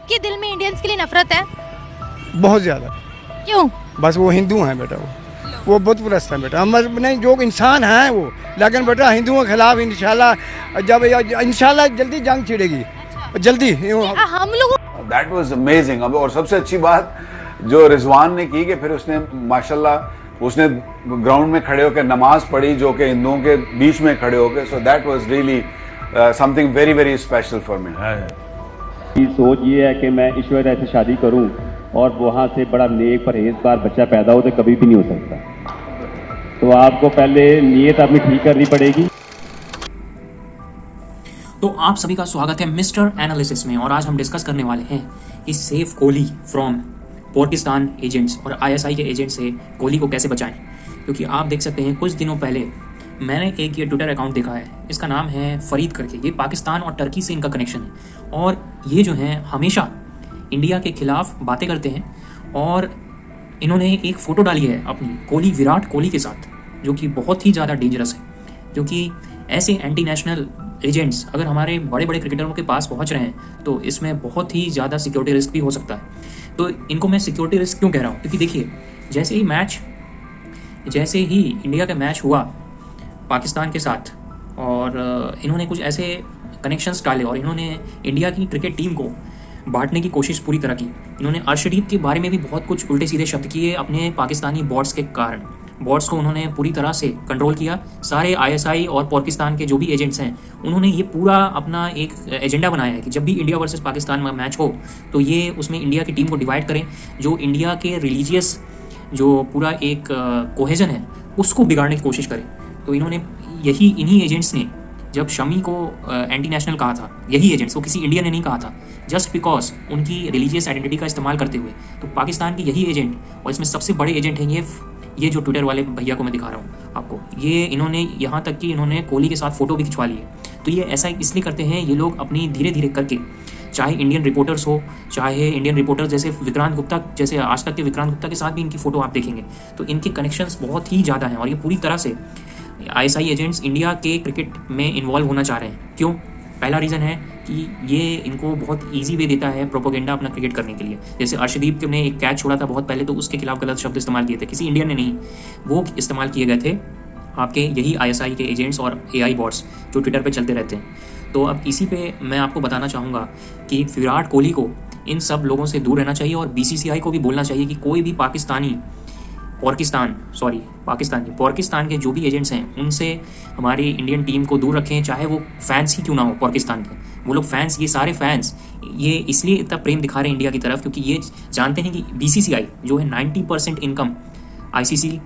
आपके दिल में इंडियंस के लिए नफरत है? बहुत ज़्यादा। क्यों? बस वो हिंदू हैं बेटा, वो बहुत बुरस्त हैं बेटा। हम नहीं, जो इंसान हैं वो, लेकिन बेटा हिंदुओं के खिलाफ इंशाल्लाह जब इंशाल्लाह जल्दी जंग छिड़ेगी, जल्दी। हम लोगों दैट वाज अमेजिंग। अब और सबसे अच्छी बात जो रिजवान ने की कि फिर उसने माशाल्लाह उसने ग्राउंड में खड़े होकर नमाज पढ़ी, जो कि हिंदुओं के बीच में खड़े होकर। So that was really something very very special for me. सोच ये है कि मैं ईश्वर राय से शादी करूं और वहाँ से बड़ा नेक परहेजगार बच्चा पैदा हो, तो कभी भी नहीं हो सकता। तो आपको पहले नीयत अपनी ठीक करनी पड़ेगी। तो आप सभी का स्वागत है मिस्टर एनालिसिस में, और आज हम डिस्कस करने वाले हैं कि safe Kohli from Pakistan agents और आईएसआई के एजेंट से कोहली को कैसे बचाएं। क्योंकि आप देख सकते हैं कुछ दिनों पहले मैंने एक ये ट्विटर अकाउंट देखा है, इसका नाम है फरीद करके। ये पाकिस्तान और टर्की से इनका कनेक्शन है, और ये जो है हमेशा इंडिया के खिलाफ बातें करते हैं। और इन्होंने एक फ़ोटो डाली है अपनी विराट कोहली के साथ, जो कि बहुत ही ज़्यादा डेंजरस है। क्योंकि ऐसे एंटी नेशनल एजेंट्स अगर हमारे बड़े बड़े क्रिकेटरों के पास पहुंच रहे हैं तो इसमें बहुत ही ज़्यादा सिक्योरिटी रिस्क भी हो सकता है। तो इनको मैं सिक्योरिटी रिस्क क्यों कह रहा हूँ, क्योंकि देखिए जैसे ही इंडिया का मैच हुआ पाकिस्तान के साथ, और इन्होंने कुछ ऐसे कनेक्शंस डाले और इन्होंने इंडिया की क्रिकेट टीम को बांटने की कोशिश पूरी तरह की। इन्होंने अर्शदीप के बारे में भी बहुत कुछ उल्टे सीधे शब्द किए अपने पाकिस्तानी बॉट्स के कारण। बॉट्स को उन्होंने पूरी तरह से कंट्रोल किया। सारे आईएसआई और पाकिस्तान के जो भी एजेंट्स हैं उन्होंने ये पूरा अपना एक एजेंडा बनाया है कि जब भी इंडिया वर्सेस पाकिस्तान में मैच हो तो ये उसमें इंडिया की टीम को डिवाइड करें, जो इंडिया के रिलीजियस जो पूरा एक कोहेजन है उसको बिगाड़ने की कोशिश करें। तो इन्हीं एजेंट्स ने जब शमी को एंटी नेशनल कहा था, यही एजेंट्स, वो किसी इंडियन ने नहीं कहा था, जस्ट बिकॉज उनकी रिलीजियस आइडेंटिटी का इस्तेमाल करते हुए। तो पाकिस्तान के यही एजेंट, और इसमें सबसे बड़े एजेंट हैं ये जो ट्विटर वाले भैया को मैं दिखा रहा हूँ आपको, ये इन्होंने यहाँ तक कि इन्होंने कोहली के साथ फ़ोटो भी खिंचवा ली है। तो ये ऐसा इसलिए करते हैं ये लोग अपनी धीरे धीरे करके, चाहे इंडियन रिपोर्टर्स हो, चाहे इंडियन रिपोर्टर्स जैसे विक्रांत गुप्ता, जैसे आज तक के विक्रांत गुप्ता के साथ भी इनकी फ़ोटो आप देखेंगे तो इनके कनेक्शंस बहुत ही ज़्यादा हैं। और ये पूरी तरह से आईएसआई एजेंट्स इंडिया के क्रिकेट में इन्वॉल्व होना चाह रहे हैं। क्यों? पहला रीज़न है कि ये इनको बहुत इजी वे देता है प्रोपोगेंडा अपना क्रिकेट करने के लिए। जैसे अर्शदीप ने एक कैच छोड़ा था बहुत पहले, तो उसके खिलाफ गलत शब्द इस्तेमाल किए थे, किसी इंडियन ने नहीं, वो इस्तेमाल किए गए थे आपके यही आईएसआई के एजेंट्स और एआई बॉट्स जो ट्विटर पे चलते रहते हैं। तो अब इसी पे मैं आपको बताना चाहूँगा कि विराट कोहली को इन सब लोगों से दूर रहना चाहिए, और बीसीसीआई को भी बोलना चाहिए कि कोई भी पाकिस्तान के जो भी एजेंट्स हैं उनसे हमारी इंडियन टीम को दूर रखें, चाहे वो फैंस ही क्यों ना हो पाकिस्तान के। वो लोग फैंस, ये सारे फैंस ये इसलिए इतना प्रेम दिखा रहे हैं इंडिया की तरफ क्योंकि ये जानते हैं कि बीसीसीआई जो है 90% इनकम आईसीसी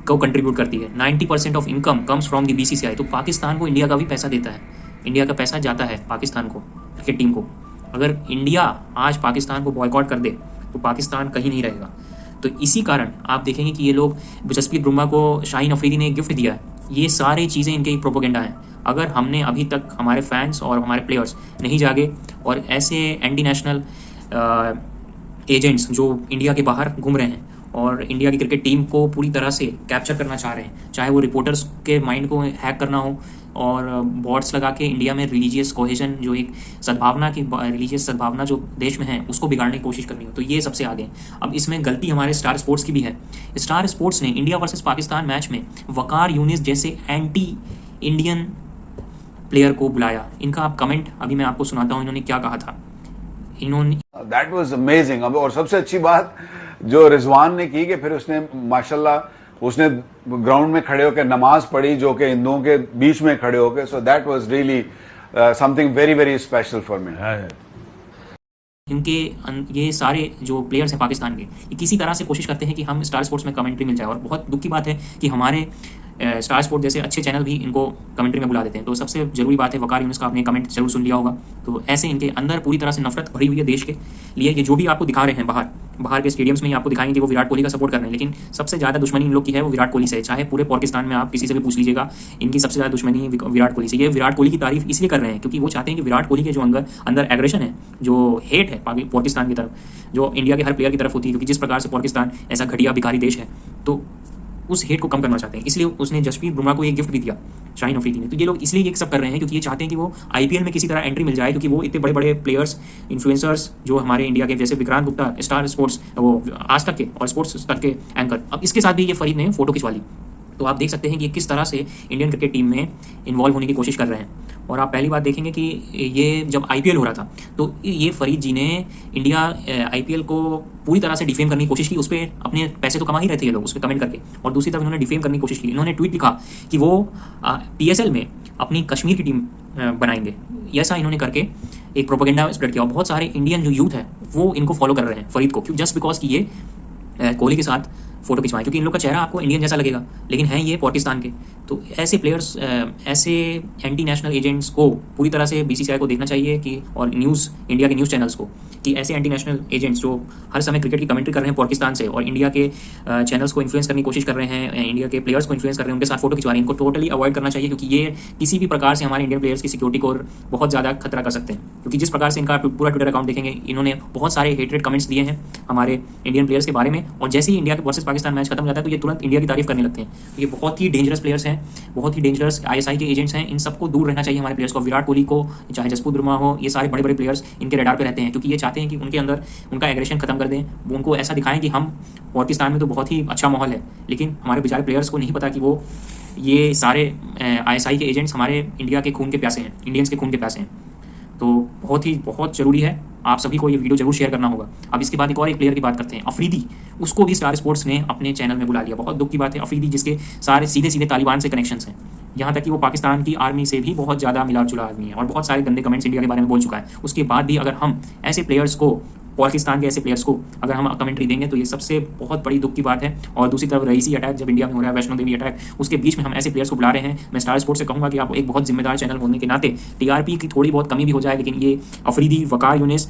को कंट्रीब्यूट करती है। 90% of income comes from the BCCI. तो पाकिस्तान को इंडिया का भी पैसा देता है, इंडिया का पैसा जाता है पाकिस्तान को, क्रिकेट टीम को। अगर इंडिया आज पाकिस्तान को बॉयकॉट कर दे तो पाकिस्तान कहीं नहीं रहेगा। तो इसी कारण आप देखेंगे कि ये लोग, जसप्रीत बुमराह को शाहीन अफरीदी ने गिफ्ट दिया है, ये सारी चीज़ें इनके प्रोपोगेंडा हैं। अगर हमने अभी तक हमारे फैंस और हमारे प्लेयर्स नहीं जागे और ऐसे एंटी नेशनल एजेंट्स जो इंडिया के बाहर घूम रहे हैं और इंडिया की क्रिकेट टीम को पूरी तरह से कैप्चर करना चाह रहे हैं, चाहे वो रिपोर्टर्स के माइंड को हैक करना हो और बॉट्स लगा के इंडिया में रिलीजियस कोहेजन, जो एक रिलीजियस सद्भावना जो देश में है उसको बिगाड़ने की कोशिश करनी हो, तो ये सबसे आगे। अब इसमें गलती हमारे स्टार स्पोर्ट्स की भी है। स्टार स्पोर्ट्स ने इंडिया वर्सेस पाकिस्तान मैच में वकार यूनिस जैसे एंटी इंडियन प्लेयर को बुलाया। इनका आप कमेंट अभी मैं आपको सुनाता हूँ, इन्होंने क्या कहा था। That was amazing. अब और सबसे अच्छी बात जो रिजवान ने की कि फिर उसने माशाल्लाह उसने ग्राउंड में खड़े होकर नमाज पढ़ी, जो कि हिंदुओं के बीच में खड़े होकर। So that was really something very very special for me. इनके ये सारे जो प्लेयर्स हैं पाकिस्तान के, ये किसी तरह से कोशिश करते हैं कि हम स्टार स्पोर्ट्स में कमेंट्री मिल जाए, और बहुत दुख की बात है कि हमारे स्टार स्पोर्ट जैसे अच्छे चैनल भी इनको कमेंट्री में बुला देते हैं। तो सबसे जरूरी बात है, वकार यूनिस का आपने कमेंट जरूर सुन लिया होगा। तो ऐसे इनके अंदर पूरी तरह से नफरत भरी हुई है देश के लिए। ये जो भी आपको दिखा रहे हैं बाहर के स्टेडियम्स में ही आपको दिखाएंगे कि वो विराट कोहली का सपोर्ट कर रहे हैं, लेकिन सबसे ज़्यादा दुश्मनी इन लोग की है वो विराट कोहली से। चाहे पूरे पाकिस्तान में आप किसी से भी पूछ लीजिएगा, इनकी सबसे ज़्यादा दुश्मनी विराट कोहली से। ये विराट कोहली की तारीफ इसलिए कर रहे हैं क्योंकि वो चाहते हैं कि विराट कोहली के जो अंदर एग्रेशन है, जो हेट है पाकिस्तान की तरफ, जो इंडिया के हर प्लेयर की तरफ होती है, क्योंकि जिस प्रकार से पाकिस्तान ऐसा घटिया भिखारी देश है, तो उस हेट को कम करना चाहते हैं, इसलिए उसने जसप्रीत बुमराह को एक गिफ्ट भी दिया शाहीन अफरीदी ने। तो ये लोग इसलिए ये सब कर रहे हैं क्योंकि ये चाहते हैं कि वो आईपीएल में किसी तरह एंट्री मिल जाए, क्योंकि वो इतने बड़े बड़े प्लेयर्स, इन्फ्लुएंसर्स जो हमारे इंडिया के, जैसे विक्रांत गुप्ता स्टार स्पोर्ट्स, वो आज तक के और स्पोर्ट्स तक के एंकर, अब इसके साथ भी ये फरीद ने फोटो खिंचवा ली। तो आप देख सकते हैं कि किस तरह से इंडियन क्रिकेट टीम में इन्वॉल्व होने की कोशिश कर रहे हैं। और आप पहली बात देखेंगे कि ये जब आईपीएल हो रहा था तो ये फरीद जी ने इंडिया आईपीएल को पूरी तरह से डिफेम करने की कोशिश की। उस पर अपने पैसे तो कमा ही रहे थे ये लोग उस पर कमेंट करके, और दूसरी तरफ इन्होंने डिफेम करने की कोशिश की। इन्होंने ट्वीट लिखा कि वो पीएसएल में अपनी कश्मीर की टीम बनाएंगे, ऐसा इन्होंने करके एक प्रोपेगेंडा स्प्रेड किया। और बहुत सारे इंडियन जो यूथ है वो इनको फॉलो कर रहे हैं फरीद को, क्यों? जस्ट बिकॉज कि ये कोहली के साथ फोटो खिंचवाएं, क्योंकि इन लोग का चेहरा आपको इंडियन जैसा लगेगा लेकिन हैं ये पाकिस्तान के। तो ऐसे प्लेयर्स, ऐसे एंटी नेशनल एजेंट्स को पूरी तरह से बीसीसीआई को देखना चाहिए कि, और न्यूज़ इंडिया के न्यूज़ चैनल्स को, कि ऐसे एंटी नेशनल एजेंट्स जो हर समय क्रिकेट की कमेंट्री कर रहे हैं पाकिस्तान से और इंडिया के चैनल्स को इन्फ्लुएंस करने की कोशिश कर रहे हैं, इंडिया के प्लेयर्स को इन्फ्लुएंस कर रहे हैं, उनके साथ फोटो खिंचवा रहे हैं, इनको टोटली अवॉइड करना चाहिए, क्योंकि ये किसी भी प्रकार से हमारे इंडियन प्लेयर्स की सिक्योरिटी को बहुत ज़्यादा खतरा कर सकते हैं। क्योंकि जिस प्रकार से इनका पूरा ट्विटर अकाउंट देखेंगे, इन्होंने बहुत सारे हेटेड कमेंट्स दिए हैं हमारे इंडियन प्लेयर्स के बारे में, और जैसे ही इंडिया के वर्सेस पाकिस्तान मैच खत्म हो जाता है तो ये तुरंत इंडिया की तारीफ करने लगते हैं। ये बहुत ही डेंजरस प्लेयर्स हैं, बहुत ही डेंजरस आईएसआई के एजेंट्स हैं। इन सबको दूर रहना चाहिए हमारे प्लेयर्स को। विराट कोहली को, चाहे जसप्रीत बुमराह हो, ये सारे बड़े बड़े प्लेयर्स इनके रडार पे रहते हैं, क्योंकि ये चाहते हैं कि उनके अंदर उनका एग्रेशन खत्म कर दें, वो उनको ऐसा दिखाएं कि हम पाकिस्तान में तो बहुत ही अच्छा माहौल है, लेकिन हमारे बेचारे प्लेयर्स को नहीं पता कि वो ये सारे आईएसआई के एजेंट्स हमारे इंडिया के खून के प्यासे हैं, इंडियंस के खून के प्यासे हैं। तो बहुत ज़रूरी है, आप सभी को ये वीडियो जरूर शेयर करना होगा। अब इसके बाद एक और एक प्लेयर की बात करते हैं, अफरीदी। उसको भी स्टार स्पोर्ट्स ने अपने चैनल में बुला लिया। बहुत दुख की बात है, अफरीदी जिसके सारे सीधे सीधे तालिबान से कनेक्शंस हैं, यहाँ तक कि वो पाकिस्तान की आर्मी से भी बहुत ज़्यादा मिला जुला आदमी है और बहुत सारे गंदे कमेंट्स इंडिया के बारे में बोल चुका है। उसके बाद भी अगर हम ऐसे प्लेयर्स को, पाकिस्तान के ऐसे प्लेयर्स को अगर हम कमेंट्री देंगे तो ये सबसे बहुत बड़ी दुख की बात है। और दूसरी तरफ रईसी अटैक जब इंडिया में हो रहा है, वैष्णो देवी अटैक, उसके बीच में हम ऐसे प्लेयर्स को बुला रहे हैं। मैं स्टार स्पोर्ट्स से कहूँगा कि आप एक बहुत जिम्मेदार चैनल होने के नाते टीआरपी की थोड़ी बहुत कमी भी हो जाए, लेकिन ये अफरीदी, वकार यूनिस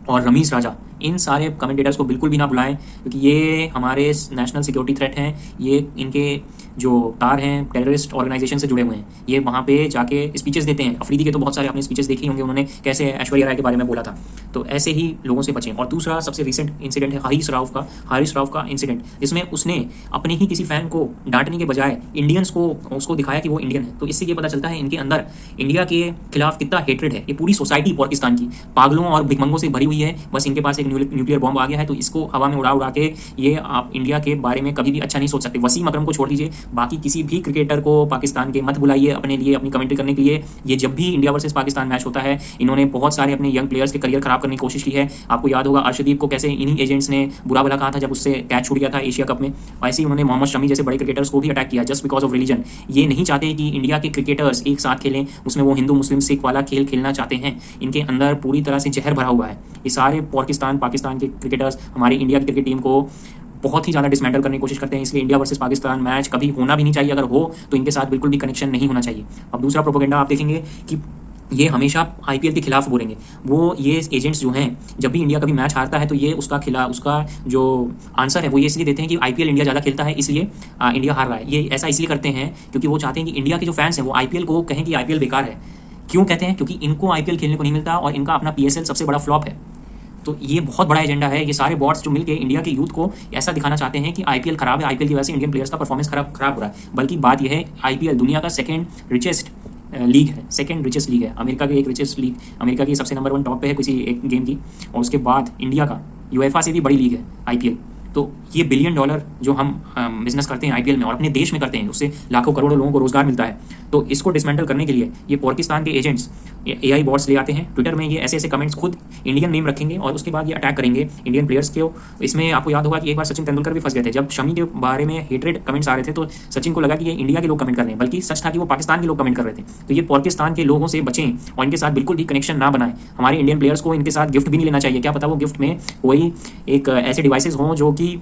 और रमीज राजा, इन सारे कमेंटेटर्स को बिल्कुल भी ना बुलाएं, क्योंकि ये हमारे नेशनल सिक्योरिटी थ्रेट हैं। ये इनके जो तार हैं टेररिस्ट ऑर्गेनाइजेशन से जुड़े हुए हैं, ये वहाँ पे जाके स्पीचेस देते हैं। अफरीदी के तो बहुत सारे आपने स्पीचेस देखे होंगे, उन्होंने कैसे ऐश्वर्या राय के बारे में बोला था। तो ऐसे ही लोगों से बचें। और दूसरा सबसे रिसेंट इंसिडेंट है हारिस राउफ का इंसिडेंट, जिसमें उसने अपने ही किसी फैन को डांटने के बजाय इंडियंस को उसको दिखाया कि वो इंडियन है। तो इससे ये पता चलता है इनके अंदर इंडिया के खिलाफ कितना हेट्रेड है। ये पूरी सोसाइटी पाकिस्तान की पागलों और भिखमंगों से भरी हुई है। बस इनके पास एक न्यूक्लियर बॉम्ब आ गया है तो इसको हवा में उड़ा के ये आप इंडिया के बारे में कभी भी अच्छा नहीं सोच सकते। वसीम अकरम को छोड़ दीजिए, बाकी किसी भी क्रिकेटर को पाकिस्तान के मत बुलाइए अपने लिए अपनी कमेंट्री करने के लिए। ये जब भी इंडिया वर्सेस पाकिस्तान मैच होता है, इन्होंने बहुत सारे अपने यंग प्लेयर्स के करियर खराब करने की कोशिश की है। आपको याद होगा अर्शदीप को कैसे इन्हीं एजेंट्स ने बुरा भला कहा था जब उससे कैच छूट गया था एशिया कप में। ऐसे ही उन्होंने मोहम्मद शमी जैसे बड़े क्रिकेटर्स को भी अटैक किया जस्ट बिकॉज ऑफ रिलीजन। ये नहीं चाहते कि इंडिया के क्रिकेटर्स एक साथ खेलें, उसमें वो हिंदू मुस्लिम सिख वाला खेल खेलना चाहते हैं। इनके अंदर पूरी तरह से जहर भरा हुआ है। ये सारे पाकिस्तान के क्रिकेटर्स हमारी इंडिया की क्रिकेट टीम को बहुत ही ज़्यादा डिसमेंटल करने की कोशिश करते हैं। इसलिए इंडिया वर्सेस पाकिस्तान मैच कभी होना भी नहीं चाहिए, अगर हो तो इनके साथ बिल्कुल भी कनेक्शन नहीं होना चाहिए। अब दूसरा प्रोपेगेंडा आप देखेंगे कि ये हमेशा आईपीएल के खिलाफ बोलेंगे। वो ये एजेंट्स जो हैं, जब भी इंडिया कभी मैच हारता है तो ये उसका जो आंसर है वो ये इसलिए देते हैं कि आईपीएल इंडिया ज़्यादा खेलता है इसलिए इंडिया हार रहा है। ये ऐसा इसलिए करते हैं क्योंकि वो चाहते हैं कि इंडिया के जो फैंस हैं वो आईपीएल को कहें कि आईपीएल बेकार है। क्यों कहते हैं? क्योंकि इनको आईपीएल खेलने को नहीं मिलता और इनका अपना पीएसएल सबसे बड़ा फ्लॉप है। तो ये बहुत बड़ा एजेंडा है। ये सारे बॉट्स जो मिलकर इंडिया के यूथ को ऐसा दिखाना चाहते हैं कि आईपीएल खराब है, आईपीएल की वजह से इंडियन प्लेयर्स का परफॉर्मेंस खराब हो रहा है। बल्कि बात यह है, आईपीएल दुनिया का सेकंड रिचेस्ट लीग है, सेकंड रिचेस्ट लीग है। अमेरिका की एक रिचेस्ट लीग, अमेरिका की सबसे नंबर 1 टॉप पे है किसी एक गेम की, और उसके बाद इंडिया का यूएफए से भी बड़ी लीग है आईपीएल। तो ये $1 बिलियन जो हम बिजनेस करते हैं आईपीएल में और अपने देश में करते हैं, उससे लाखों करोड़ों लोगों को रोजगार मिलता है। तो इसको डिसमेंटल करने के लिए ये पाकिस्तान के एजेंट्स एआई बॉट्स ले आते हैं ट्विटर में, ये ऐसे ऐसे कमेंट्स खुद इंडियन नेम रखेंगे और उसके बाद ये अटैक करेंगे इंडियन प्लेयर्स के। इसमें आपको याद होगा कि एक बार सचिन तेंदुलकर भी फंस गए थे। जब शमी के बारे में हेट्रेड कमेंट्स आ रहे थे तो सचिन को लगा कि ये इंडिया के लोग कमेंट कर रहे हैं, बल्कि सच था कि वो पाकिस्तान के लोग कमेंट कर रहे थे। तो ये पाकिस्तान के लोगों से बचें और इनके साथ बिल्कुल भी कनेक्शन ना बनाएं। हमारे इंडियन प्लेयर्स को इनके साथ गिफ्ट भी नहीं लेना चाहिए। क्या पता वो गिफ्ट में कोई एक ऐसे डिवाइसेज हों जो कि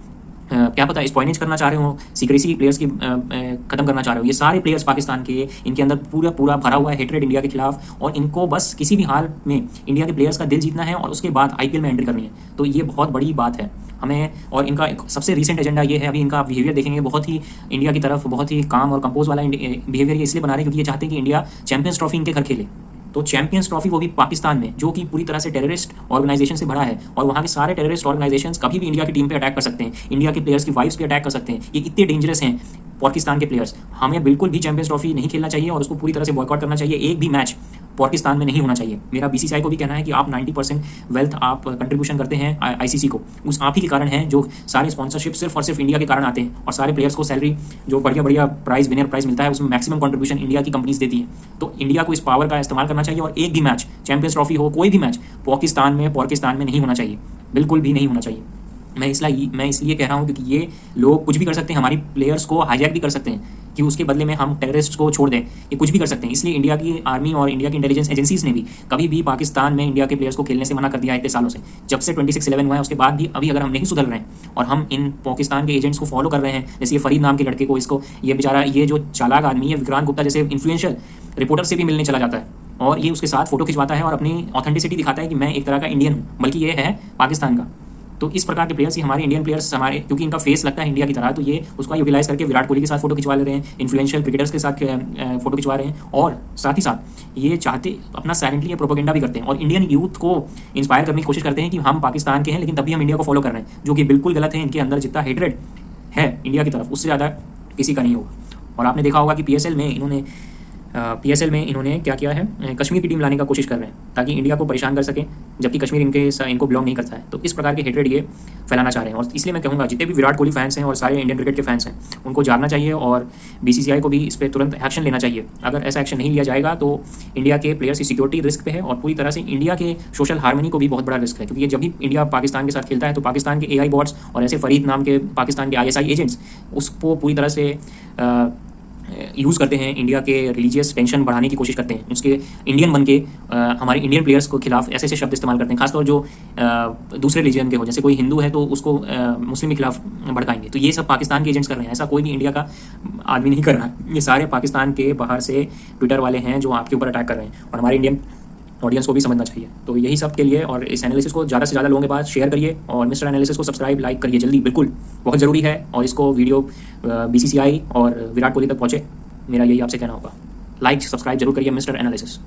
क्या पता स्पॉइनेज करना चाह रहे हो, सीक्रेसी प्लेयर्स की खत्म करना चाह रहे हो। ये सारे प्लेयर्स पाकिस्तान के, इनके अंदर पूरा भरा हुआ है हेट्रेड इंडिया के खिलाफ और इनको बस किसी भी हाल में इंडिया के प्लेयर्स का दिल जीतना है और उसके बाद आईपीएल में एंट्री करनी है। तो ये बहुत बड़ी बात है हमें। और इनका एक सबसे रीसेंट एजेंडा ये है, अभी इनका बिहेवियर देखेंगे बहुत ही इंडिया की तरफ बहुत ही काम और कंपोज वाला बिहेवियर ये इसलिए बना रहे हैं क्योंकि ये चाहते हैं कि इंडिया चैंपियंस ट्रॉफी इनके घर खेले। तो चैंपियंस ट्रॉफी वो भी पाकिस्तान में, जो कि पूरी तरह से टेररिस्ट ऑर्गेनाइजेशन से भरा है, और वहाँ के सारे टेररिस्ट ऑर्गेनाइजेशंस कभी भी इंडिया की टीम पे अटैक कर सकते हैं, इंडिया के प्लेयर्स की वाइफ्स पे अटैक कर सकते हैं। ये इतने डेंजरस हैं पाकिस्तान के प्लेयर्स। हमें बिल्कुल भी चैंपियंस ट्रॉफी नहीं खेलना चाहिए और उसको पूरी तरह से बॉयकॉट करना चाहिए। एक भी मैच पाकिस्तान में नहीं होना चाहिए। मेरा बीसीसीआई को भी कहना है कि आप 90% वेल्थ आप कंट्रीब्यूशन करते हैं आईसीसी को, उस आप ही के कारण है जो सारे स्पॉन्सरशिप सिर्फ और सिर्फ इंडिया के कारण आते हैं, और सारे प्लेयर्स को सैलरी जो बढ़िया बढ़िया प्राइज विनर प्राइज मिलता है उसमें मैक्सिमम कंट्रीब्यूशन इंडिया की कंपनीज देती है। तो इंडिया को इस पावर का इस्तेमाल करना चाहिए और एक भी मैच चैंपियंस ट्रॉफी हो, कोई भी मैच पाकिस्तान में नहीं होना चाहिए, बिल्कुल भी नहीं होना चाहिए। मैं इसलिए कह रहा हूँ क्योंकि ये लोग कुछ भी कर सकते हैं, हमारी प्लेयर्स को हाईजैक भी कर सकते हैं कि उसके बदले में हम टेररिस्ट को छोड़ दें, ये कुछ भी कर सकते हैं। इसलिए इंडिया की आर्मी और इंडिया की इंटेलिजेंस एजेंसीज ने भी कभी भी पाकिस्तान में इंडिया के प्लेयर्स को खेलने से मना कर दिया है इतने सालों से। जब से 26/11 हुआ है उसके बाद भी अभी अगर हम नहीं सुधर रहे हैं और हम इन पाकिस्तान के एजेंट्स को फॉलो कर रहे हैं, जैसे ये फरीद नाम के लड़के को, इसको ये बेचारा ये जो चालाक आदमी है विक्रांत गुप्ता जैसे इन्फ्लुएंशियल रिपोर्टर से भी मिलने चला जाता है और ये उसके साथ फोटो खिंचवाता है और अपनी ऑथेंटिसिटी दिखाता है कि मैं एक तरह का इंडियन हूँ, बल्कि ये है पाकिस्तान का। तो इस प्रकार के प्लेयर्स ही हमारे इंडियन प्लेयर्स हमारे, क्योंकि इनका फेस लगता है इंडिया की तरह, तो ये उसका यूटिलाइज करके विराट कोहली के साथ फोटो खिंचवा ले रहे हैं, इन्फ्लुएंशियल क्रिकेटर्स के साथ फोटो खिंचवा रहे हैं, और साथ ही साथ ये चाहते अपना साइलेंटली प्रोपेगेंडा भी करते हैं और इंडियन यूथ को इंस्पायर करने की कोशिश करते हैं कि हम पाकिस्तान के हैं लेकिन तभी हम इंडिया को फॉलो कर रहे हैं, जो कि बिल्कुल गलत है। इनके अंदर जितना हेट्रेड है इंडिया की तरफ उससे ज़्यादा किसी का नहीं होगा। और आपने देखा होगा कि पीएसएल में इन्होंने क्या किया है, कश्मीर की टीम लाने का कोशिश कर रहे हैं ताकि इंडिया को परेशान कर सकें, जबकि कश्मीर इनको बिलोंग नहीं करता है। तो इस प्रकार के हेट्रेड ये फैलाना चाह रहे हैं और इसलिए मैं कहूँगा जितने भी विराट कोहली फैंस हैं और सारे इंडियन क्रिकेट के फैंस हैं उनको जानना चाहिए और बीसीसीआई को भी इस पर तुरंत एक्शन लेना चाहिए। अगर ऐसा एक्शन नहीं लिया जाएगा तो इंडिया के प्लेयर्स की सिक्योरिटी रिस्क पे है और पूरी तरह से इंडिया के सोशल हार्मनी को भी बहुत बड़ा रिस्क है, क्योंकि जब भी इंडिया पाकिस्तान के साथ खेलता है तो पाकिस्तान के AI बॉट्स और ऐसे फरीद नाम के पाकिस्तान के ISI एजेंट्स उसको पूरी तरह से यूज़ करते हैं, इंडिया के रिलीजियस टेंशन बढ़ाने की कोशिश करते हैं, उसके इंडियन बन के हमारे इंडियन प्लेयर्स को खिलाफ ऐसे ऐसे शब्द इस्तेमाल करते हैं, खासतौर जो दूसरे रिलीजन के हो, जैसे कोई हिंदू है तो उसको मुस्लिम के खिलाफ भड़काएंगे। तो ये सब पाकिस्तान के एजेंट्स कर रहे हैं, ऐसा कोई भी इंडिया का आदमी नहीं कर रहा है। ये सारे पाकिस्तान के बाहर से ट्विटर वाले हैं जो आपके ऊपर अटैक कर रहे हैं और हमारे इंडियन ऑडियंस को भी समझना चाहिए। तो यही सब के लिए, और इस एनालिसिस को ज़्यादा से ज़्यादा लोगों के पास शेयर करिए और मिस्टर एनालिसिस को सब्सक्राइब लाइक करिए जल्दी, बिल्कुल बहुत ज़रूरी है। और इसको वीडियो बीसीसीआई और विराट कोहली तक पहुँचे, मेरा यही आपसे कहना होगा। लाइक सब्सक्राइब जरूर करिए मिस्टर एनालिसिस।